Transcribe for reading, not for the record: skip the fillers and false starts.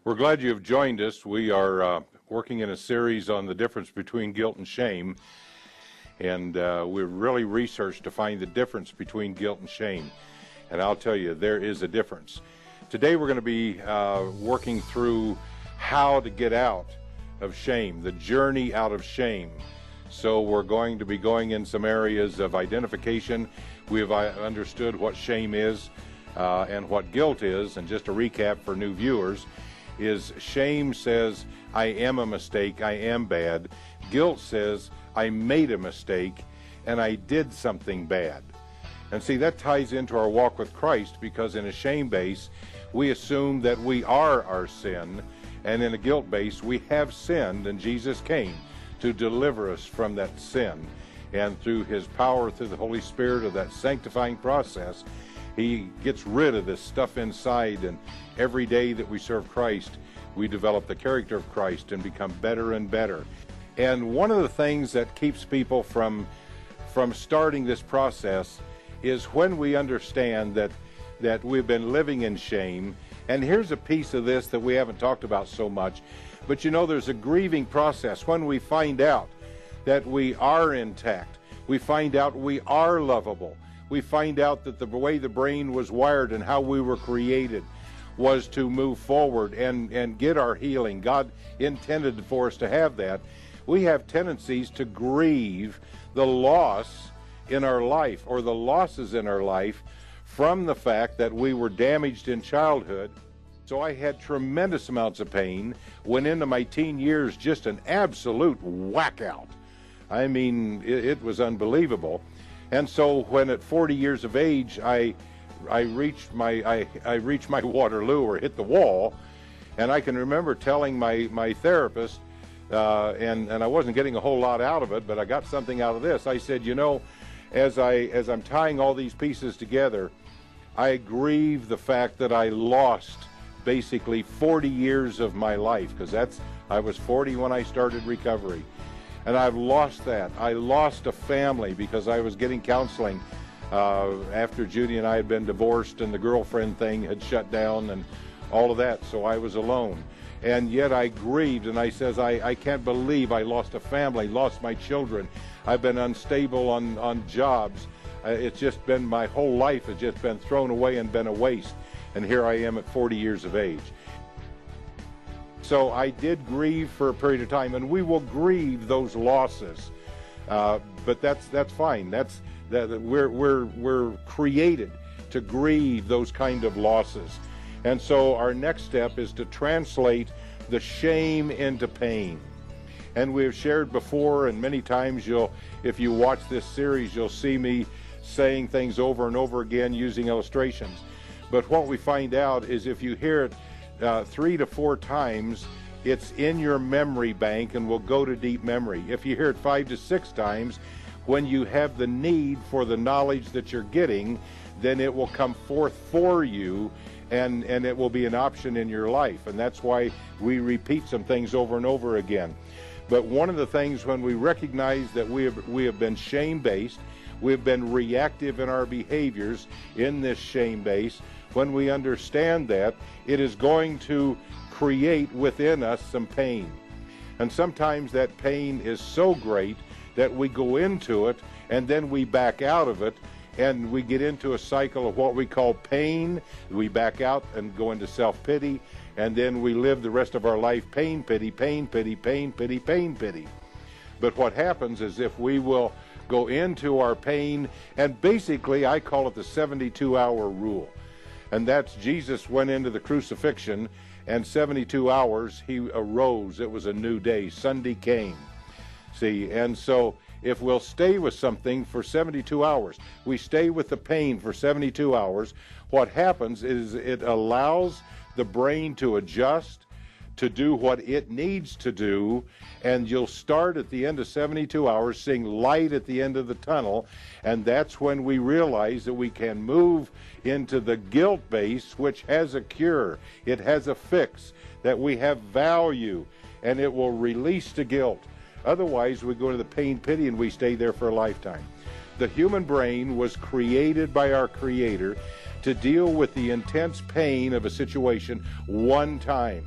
We're glad you have joined us. We are working in a series on the difference between guilt and shame, and we've really researched to find the difference between guilt and shame. And I'll tell you, there is a difference. Today we're going to be working through how to get out of shame, the journey out of shame. So we're going to be going in some areas of identification. We have understood what shame is and what guilt is, and just a recap for new viewers is shame says, I am a mistake, I am bad. Guilt says, I made a mistake and I did something bad. And see, that ties into our walk with Christ, because in a shame base, we assume that we are our sin, and in a guilt base, we have sinned, and Jesus came to deliver us from that sin. And through His power, through the Holy Spirit of that sanctifying process, He gets rid of this stuff inside, and every day that we serve Christ, we develop the character of Christ and become better and better. And one of the things that keeps people from starting this process is when we understand that we've been living in shame. And here's a piece of this that we haven't talked about so much, but you know, there's a grieving process when we find out that we are intact. We find out we are lovable. We find out that the way the brain was wired and how we were created was to move forward and get our healing. God intended for us to have that. We have tendencies to grieve the loss in our life, or the losses in our life, from the fact that we were damaged in childhood. So I had tremendous amounts of pain, went into my teen years just an absolute whack out. I mean, it was unbelievable. And so when at 40 years of age, I reached my Waterloo, or hit the wall, and I can remember telling my therapist, and I wasn't getting a whole lot out of it, but I got something out of this. I said, you know, as I'm tying all these pieces together, I grieve the fact that I lost basically 40 years of my life, because I was 40 when I started recovery. And I've lost that. I lost a family because I was getting counseling after Judy and I had been divorced, and the girlfriend thing had shut down and all of that, so I was alone. And yet I grieved, and I says, I can't believe I lost a family, lost my children. I've been unstable on jobs. It's just been, my whole life has just been thrown away and been a waste. And here I am at 40 years of age. So I did grieve for a period of time, and we will grieve those losses, but that's fine. We're created to grieve those kind of losses, and so our next step is to translate the shame into pain. And we have shared before, and many times if you watch this series, you'll see me saying things over and over again using illustrations. But what we find out is if you hear it 3 to 4 times, it's in your memory bank and will go to deep memory. If you hear it 5 to 6 times, when you have the need for the knowledge that you're getting, then it will come forth for you, and it will be an option in your life. And that's why we repeat some things over and over again. But one of the things, when we recognize that we have been shame-based, we've been reactive in our behaviors in this shame base, when we understand that, it is going to create within us some pain. And sometimes that pain is so great that we go into it and then we back out of it, and we get into a cycle of what we call pain. We back out and go into self-pity, and then we live the rest of our life pain, pity, pain, pity, pain, pity, pain, pity. But what happens is, if we will go into our pain, and basically I call it the 72-hour rule. And that's, Jesus went into the crucifixion, and 72 hours he arose. It was a new day. Sunday came. See, and so if we'll stay with something for 72 hours, we stay with the pain for 72 hours, what happens is it allows the brain to adjust, to do what it needs to do, and you'll start at the end of 72 hours seeing light at the end of the tunnel, and that's when we realize that we can move into the guilt base, which has a cure, it has a fix, that we have value, and it will release the guilt. Otherwise, we go to the pain, pity, and we stay there for a lifetime. The human brain was created by our Creator to deal with the intense pain of a situation one time.